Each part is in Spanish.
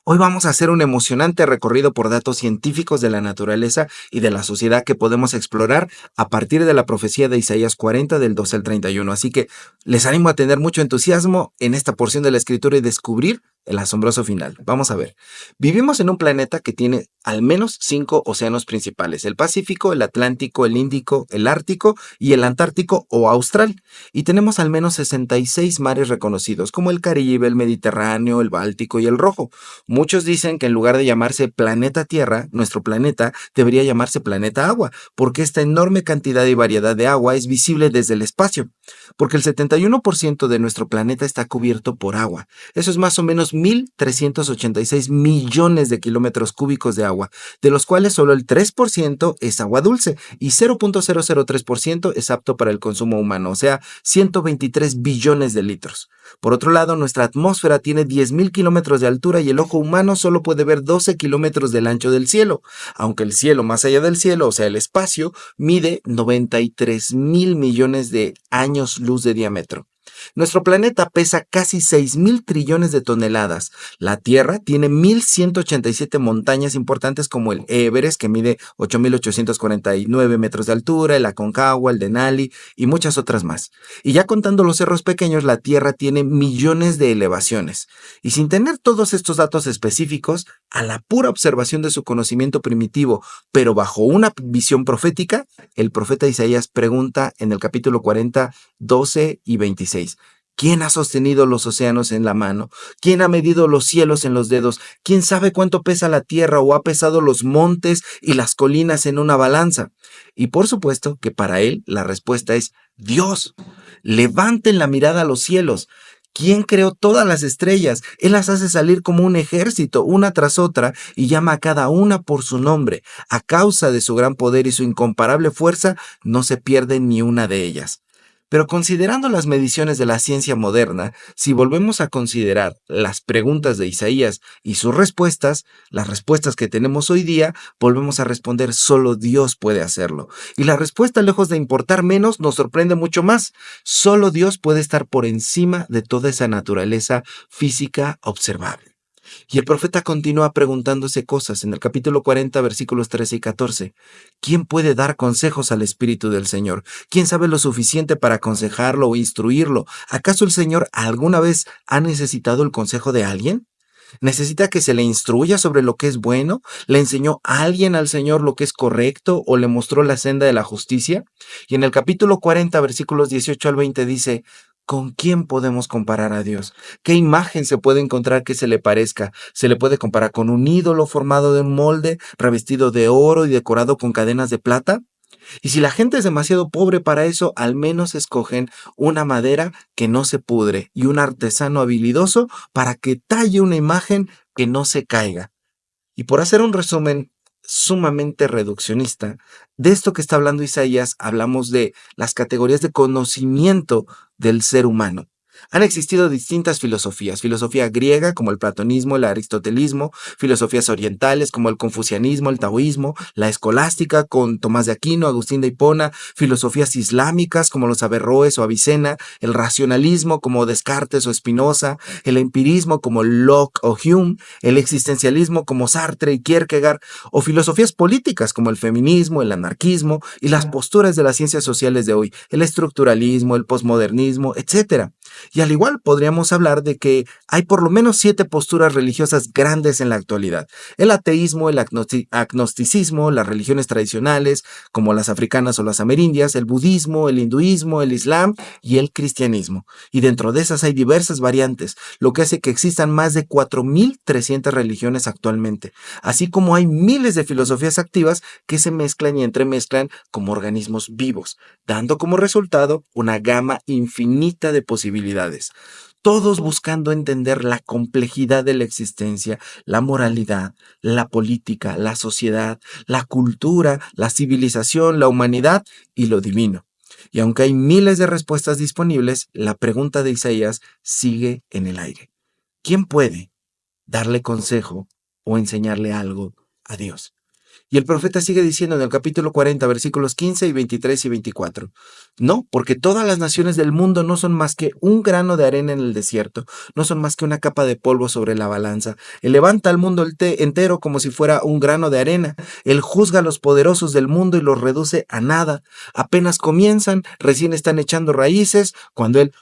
Hoy vamos a hacer un emocionante recorrido por datos científicos de la naturaleza y de la sociedad que podemos explorar a partir de la profecía de Isaías 40 del 12 al 31. Así que les animo a tener mucho entusiasmo en esta porción de la escritura y descubrir el asombroso final. Vamos a ver. Vivimos en un planeta que tiene al menos 5 océanos principales: el Pacífico, el Atlántico, el Índico, el Ártico y el Antártico o Austral. Y tenemos al menos 66 mares reconocidos, como el Caribe, el Mediterráneo, el Báltico y el Rojo. Muchos dicen que en lugar de llamarse planeta Tierra, nuestro planeta debería llamarse planeta Agua, porque esta enorme cantidad y variedad de agua es visible desde el espacio, porque el 71% de nuestro planeta está cubierto por agua. Eso es más o menos 1.386 millones de kilómetros cúbicos de agua, de los cuales solo el 3% es agua dulce y 0.003% es apto para el consumo humano, o sea, 123 billones de litros. Por otro lado, nuestra atmósfera tiene 10.000 kilómetros de altura y el ojo humano solo puede ver 12 kilómetros del ancho del cielo, aunque el cielo más allá del cielo, o sea, el espacio, mide 93.000 millones de años luz de diámetro. Nuestro planeta pesa casi 6.000 trillones de toneladas. La Tierra tiene 1.187 montañas importantes como el Everest, que mide 8.849 metros de altura, el Aconcagua, el Denali y muchas otras más. Y ya contando los cerros pequeños, la Tierra tiene millones de elevaciones. Y sin tener todos estos datos específicos, a la pura observación de su conocimiento primitivo, pero bajo una visión profética, el profeta Isaías pregunta en el capítulo 40, 12 y 26. ¿Quién ha sostenido los océanos en la mano? ¿Quién ha medido los cielos en los dedos? ¿Quién sabe cuánto pesa la tierra o ha pesado los montes y las colinas en una balanza? Y por supuesto que para él la respuesta es Dios. Levanten la mirada a los cielos. ¿Quién creó todas las estrellas? Él las hace salir como un ejército, una tras otra, y llama a cada una por su nombre. A causa de su gran poder y su incomparable fuerza, no se pierde ni una de ellas. Pero considerando las mediciones de la ciencia moderna, si volvemos a considerar las preguntas de Isaías y sus respuestas, las respuestas que tenemos hoy día, volvemos a responder solo Dios puede hacerlo. Y la respuesta, lejos de importar menos, nos sorprende mucho más. Solo Dios puede estar por encima de toda esa naturaleza física observable. Y el profeta continúa preguntándose cosas en el capítulo 40, versículos 13 y 14. ¿Quién puede dar consejos al Espíritu del Señor? ¿Quién sabe lo suficiente para aconsejarlo o instruirlo? ¿Acaso el Señor alguna vez ha necesitado el consejo de alguien? ¿Necesita que se le instruya sobre lo que es bueno? ¿Le enseñó alguien al Señor lo que es correcto o le mostró la senda de la justicia? Y en el capítulo 40, versículos 18 al 20 dice: ¿con quién podemos comparar a Dios? ¿Qué imagen se puede encontrar que se le parezca? ¿Se le puede comparar con un ídolo formado de un molde, revestido de oro y decorado con cadenas de plata? Y si la gente es demasiado pobre para eso, al menos escogen una madera que no se pudre y un artesano habilidoso para que talle una imagen que no se caiga. Y por hacer un resumen sumamente reduccionista, de esto que está hablando Isaías, hablamos de las categorías de conocimiento del ser humano. Han existido distintas filosofías: filosofía griega como el platonismo, el aristotelismo, filosofías orientales como el confucianismo, el taoísmo, la escolástica con Tomás de Aquino, Agustín de Hipona, filosofías islámicas como los Averroes o Avicena, el racionalismo como Descartes o Spinoza, el empirismo como Locke o Hume, el existencialismo como Sartre y Kierkegaard, o filosofías políticas como el feminismo, el anarquismo y las posturas de las ciencias sociales de hoy, el estructuralismo, el posmodernismo, etc. Y al igual podríamos hablar de que hay por lo menos 7 posturas religiosas grandes en la actualidad: el ateísmo, el agnosticismo, las religiones tradicionales como las africanas o las amerindias, el budismo, el hinduismo, el islam y el cristianismo. Y dentro de esas hay diversas variantes, lo que hace que existan más de 4.300 religiones actualmente, así como hay miles de filosofías activas que se mezclan y entremezclan como organismos vivos, dando como resultado una gama infinita de posibilidades, todos buscando entender la complejidad de la existencia, la moralidad, la política, la sociedad, la cultura, la civilización, la humanidad y lo divino. Y aunque hay miles de respuestas disponibles, la pregunta de Isaías sigue en el aire. ¿Quién puede darle consejo o enseñarle algo a Dios? Y el profeta sigue diciendo en el capítulo 40, versículos 15 y 23 y 24. No, porque todas las naciones del mundo no son más que un grano de arena en el desierto, no son más que una capa de polvo sobre la balanza. Él levanta al mundo entero como si fuera un grano de arena. Él juzga a los poderosos del mundo y los reduce a nada. Apenas comienzan, recién están echando raíces, cuando Él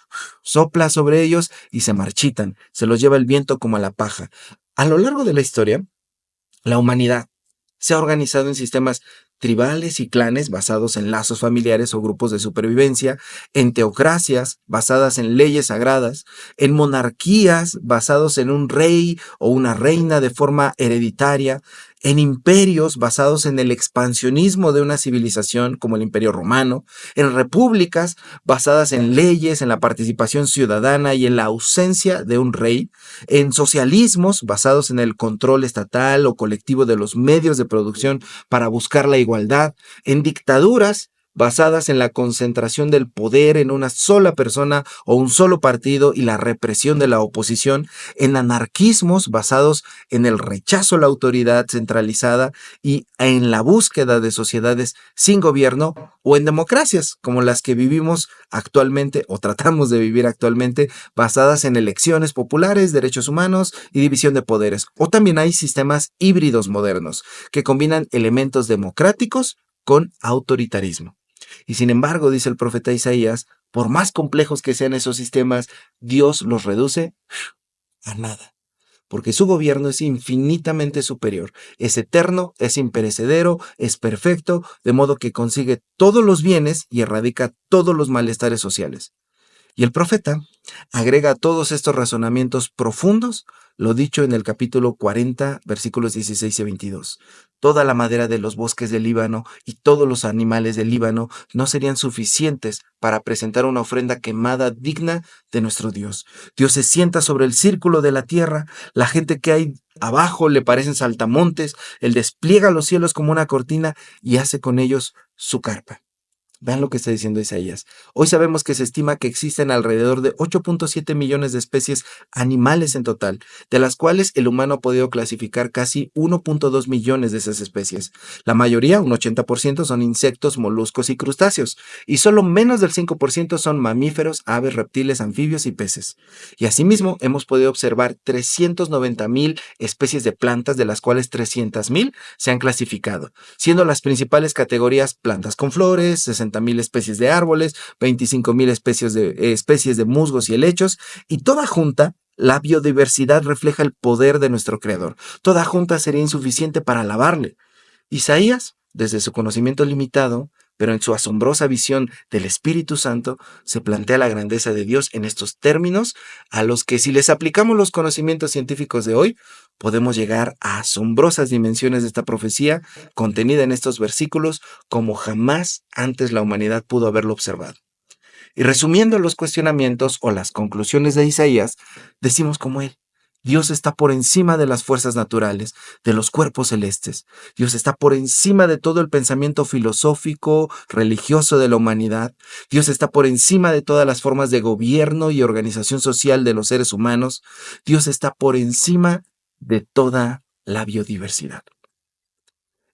sopla sobre ellos y se marchitan. Se los lleva el viento como a la paja. A lo largo de la historia, la humanidad se ha organizado en sistemas tribales y clanes basados en lazos familiares o grupos de supervivencia, en teocracias basadas en leyes sagradas, en monarquías basados en un rey o una reina de forma hereditaria, en imperios basados en el expansionismo de una civilización como el Imperio Romano, en repúblicas basadas en leyes, en la participación ciudadana y en la ausencia de un rey, en socialismos basados en el control estatal o colectivo de los medios de producción para buscar la igualdad, en dictaduras basadas en la concentración del poder en una sola persona o un solo partido y la represión de la oposición, en anarquismos basados en el rechazo a la autoridad centralizada y en la búsqueda de sociedades sin gobierno, o en democracias como las que vivimos actualmente o tratamos de vivir actualmente, basadas en elecciones populares, derechos humanos y división de poderes. O también hay sistemas híbridos modernos que combinan elementos democráticos con autoritarismo. Y sin embargo, dice el profeta Isaías, por más complejos que sean esos sistemas, Dios los reduce a nada, porque su gobierno es infinitamente superior, es eterno, es imperecedero, es perfecto, de modo que consigue todos los bienes y erradica todos los malestares sociales. Y el profeta agrega a todos estos razonamientos profundos lo dicho en el capítulo 40, versículos 16 y 22. Toda la madera de los bosques del Líbano y todos los animales del Líbano no serían suficientes para presentar una ofrenda quemada digna de nuestro Dios. Dios se sienta sobre el círculo de la tierra, la gente que hay abajo le parecen saltamontes, Él despliega los cielos como una cortina y hace con ellos su carpa. Vean lo que está diciendo Isaías. Hoy sabemos que se estima que existen alrededor de 8.7 millones de especies animales en total, de las cuales el humano ha podido clasificar casi 1.2 millones de esas especies. La mayoría, un 80%, son insectos, moluscos y crustáceos, y solo menos del 5% son mamíferos, aves, reptiles, anfibios y peces. Y asimismo, hemos podido observar 390.000 especies de plantas, de las cuales 300.000 se han clasificado, siendo las principales categorías plantas con flores, 60.000 especies de árboles, 25.000 especies de musgos y helechos, y toda junta, la biodiversidad refleja el poder de nuestro Creador. Toda junta sería insuficiente para alabarle. Isaías, desde su conocimiento limitado, pero en su asombrosa visión del Espíritu Santo, se plantea la grandeza de Dios en estos términos, a los que si les aplicamos los conocimientos científicos de hoy, podemos llegar a asombrosas dimensiones de esta profecía contenida en estos versículos como jamás antes la humanidad pudo haberlo observado. Y resumiendo los cuestionamientos o las conclusiones de Isaías, decimos como él: Dios está por encima de las fuerzas naturales, de los cuerpos celestes. Dios está por encima de todo el pensamiento filosófico, religioso de la humanidad. Dios está por encima de todas las formas de gobierno y organización social de los seres humanos. Dios está por encima de toda la biodiversidad.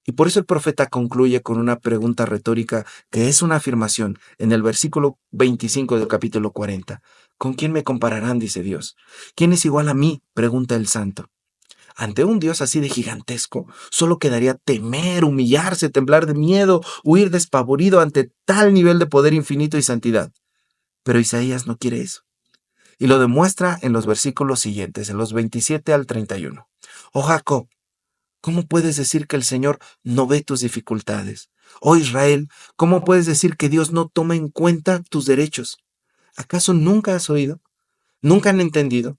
Y por eso el profeta concluye con una pregunta retórica que es una afirmación en el versículo 25 del capítulo 40. ¿Con quién me compararán?, dice Dios. ¿Quién es igual a mí?, pregunta el santo. Ante un Dios así de gigantesco, solo quedaría temer, humillarse, temblar de miedo, huir despavorido ante tal nivel de poder infinito y santidad. Pero Isaías no quiere eso. Y lo demuestra en los versículos siguientes, en los 27 al 31. Oh Jacob, ¿cómo puedes decir que el Señor no ve tus dificultades? Oh Israel, ¿cómo puedes decir que Dios no toma en cuenta tus derechos? ¿Acaso nunca has oído? ¿Nunca han entendido?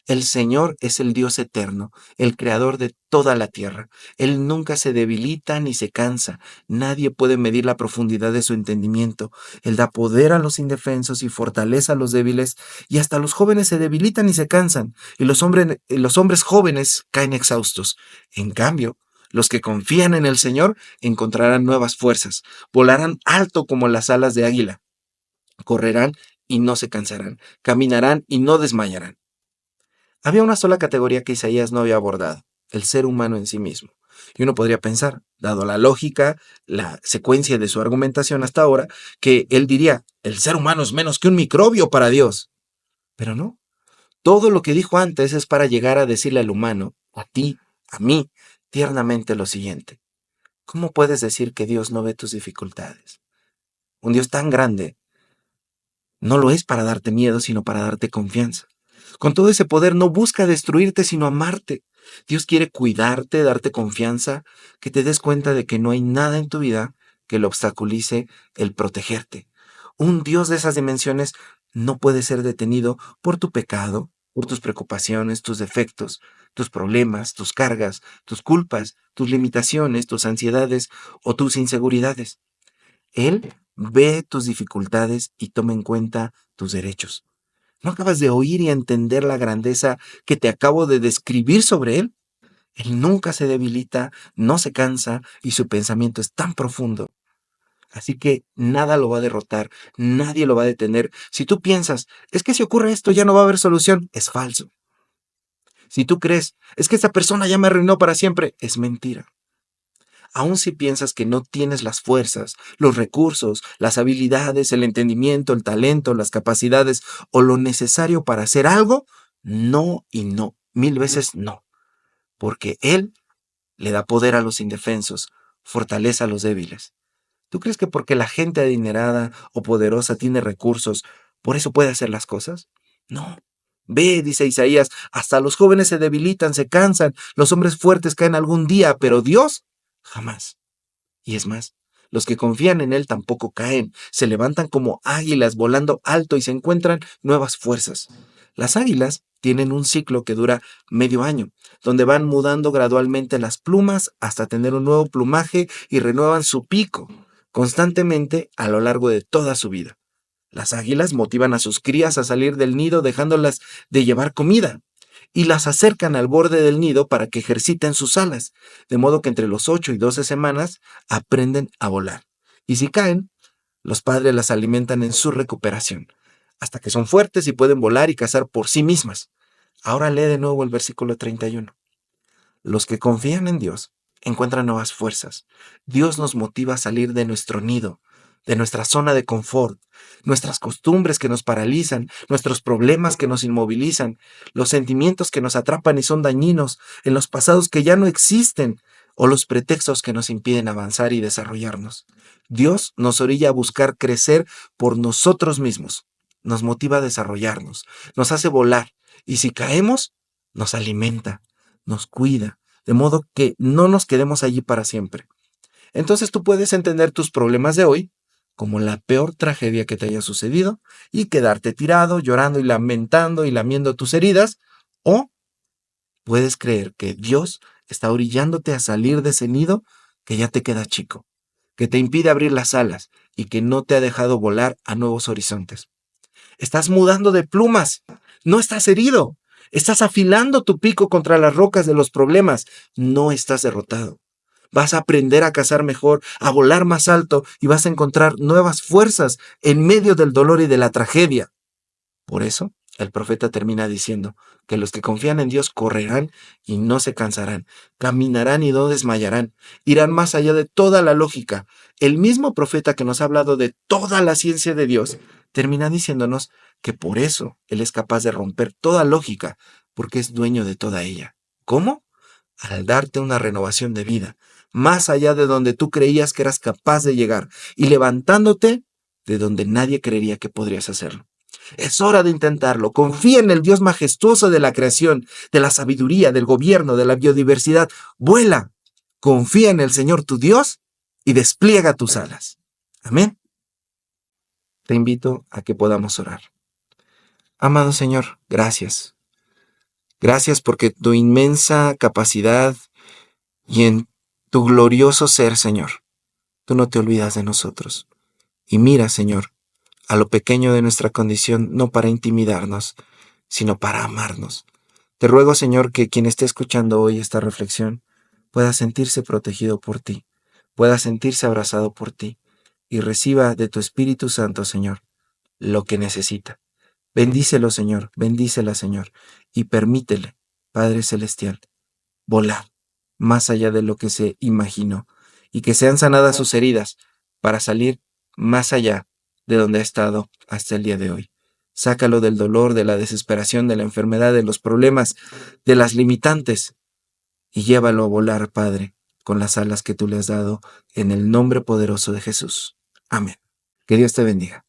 El Señor es el Dios eterno, el creador de toda la tierra. Él nunca se debilita ni se cansa. Nadie puede medir la profundidad de su entendimiento. Él da poder a los indefensos y fortaleza a los débiles, y hasta los jóvenes se debilitan y se cansan, y los hombres jóvenes caen exhaustos. En cambio, los que confían en el Señor encontrarán nuevas fuerzas, volarán alto como las alas de águila, correrán y no se cansarán, caminarán y no desmayarán. Había una sola categoría que Isaías no había abordado: el ser humano en sí mismo. Y uno podría pensar, dado la lógica, la secuencia de su argumentación hasta ahora, que él diría, el ser humano es menos que un microbio para Dios. Pero no. Todo lo que dijo antes es para llegar a decirle al humano, a ti, a mí, tiernamente lo siguiente. ¿Cómo puedes decir que Dios no ve tus dificultades? Un Dios tan grande no lo es para darte miedo, sino para darte confianza. Con todo ese poder no busca destruirte, sino amarte. Dios quiere cuidarte, darte confianza, que te des cuenta de que no hay nada en tu vida que lo obstaculice el protegerte. Un Dios de esas dimensiones no puede ser detenido por tu pecado, por tus preocupaciones, tus defectos, tus problemas, tus cargas, tus culpas, tus limitaciones, tus ansiedades o tus inseguridades. Él ve tus dificultades y toma en cuenta tus derechos. ¿No acabas de oír y entender la grandeza que te acabo de describir sobre Él? Él nunca se debilita, no se cansa y su pensamiento es tan profundo. Así que nada lo va a derrotar, nadie lo va a detener. Si tú piensas, es que si ocurre esto ya no va a haber solución, es falso. Si tú crees, es que esta persona ya me arruinó para siempre, es mentira. Aun si piensas que no tienes las fuerzas, los recursos, las habilidades, el entendimiento, el talento, las capacidades o lo necesario para hacer algo, no y no, 1000 veces no, porque Él le da poder a los indefensos, fortaleza a los débiles. ¿Tú crees que porque la gente adinerada o poderosa tiene recursos, por eso puede hacer las cosas? No. Ve, dice Isaías, hasta los jóvenes se debilitan, se cansan, los hombres fuertes caen algún día, pero Dios jamás. Y es más, los que confían en Él tampoco caen, se levantan como águilas volando alto y se encuentran nuevas fuerzas. Las águilas tienen un ciclo que dura medio año, donde van mudando gradualmente las plumas hasta tener un nuevo plumaje y renuevan su pico constantemente a lo largo de toda su vida. Las águilas motivan a sus crías a salir del nido dejándolas de llevar comida y las acercan al borde del nido para que ejerciten sus alas, de modo que entre los 8 y 12 semanas aprenden a volar. Y si caen, los padres las alimentan en su recuperación, hasta que son fuertes y pueden volar y cazar por sí mismas. Ahora lee de nuevo el versículo 31. Los que confían en Dios encuentran nuevas fuerzas. Dios nos motiva a salir de nuestro nido, de nuestra zona de confort, nuestras costumbres que nos paralizan, nuestros problemas que nos inmovilizan, los sentimientos que nos atrapan y son dañinos, en los pasados que ya no existen o los pretextos que nos impiden avanzar y desarrollarnos. Dios nos orilla a buscar crecer por nosotros mismos, nos motiva a desarrollarnos, nos hace volar y si caemos, nos alimenta, nos cuida, de modo que no nos quedemos allí para siempre. Entonces tú puedes entender tus problemas de hoy como la peor tragedia que te haya sucedido y quedarte tirado, llorando y lamentando y lamiendo tus heridas, o puedes creer que Dios está orillándote a salir de ese nido que ya te queda chico, que te impide abrir las alas y que no te ha dejado volar a nuevos horizontes. Estás mudando de plumas, no estás herido, estás afilando tu pico contra las rocas de los problemas, no estás derrotado. Vas a aprender a cazar mejor, a volar más alto y vas a encontrar nuevas fuerzas en medio del dolor y de la tragedia. Por eso, el profeta termina diciendo que los que confían en Dios correrán y no se cansarán, caminarán y no desmayarán, irán más allá de toda la lógica. El mismo profeta que nos ha hablado de toda la ciencia de Dios, termina diciéndonos que por eso Él es capaz de romper toda lógica, porque es dueño de toda ella. ¿Cómo? Al darte una renovación de vida, más allá de donde tú creías que eras capaz de llegar y levantándote de donde nadie creería que podrías hacerlo. Es hora de intentarlo. Confía en el Dios majestuoso de la creación, de la sabiduría, del gobierno, de la biodiversidad. Vuela. Confía en el Señor tu Dios y despliega tus alas. Amén. Te invito a que podamos orar. Amado Señor, gracias. Gracias porque tu inmensa capacidad y en tu glorioso ser, Señor, tú no te olvidas de nosotros. Y mira, Señor, a lo pequeño de nuestra condición, no para intimidarnos, sino para amarnos. Te ruego, Señor, que quien esté escuchando hoy esta reflexión pueda sentirse protegido por ti, pueda sentirse abrazado por ti y reciba de tu Espíritu Santo, Señor, lo que necesita. Bendícelo, Señor, bendícela, Señor, y permítele, Padre Celestial, volar, más allá de lo que se imaginó y que sean sanadas sus heridas para salir más allá de donde ha estado hasta el día de hoy. Sácalo del dolor, de la desesperación, de la enfermedad, de los problemas, de las limitantes y llévalo a volar, Padre, con las alas que tú le has dado, en el nombre poderoso de Jesús. Amén. Que Dios te bendiga.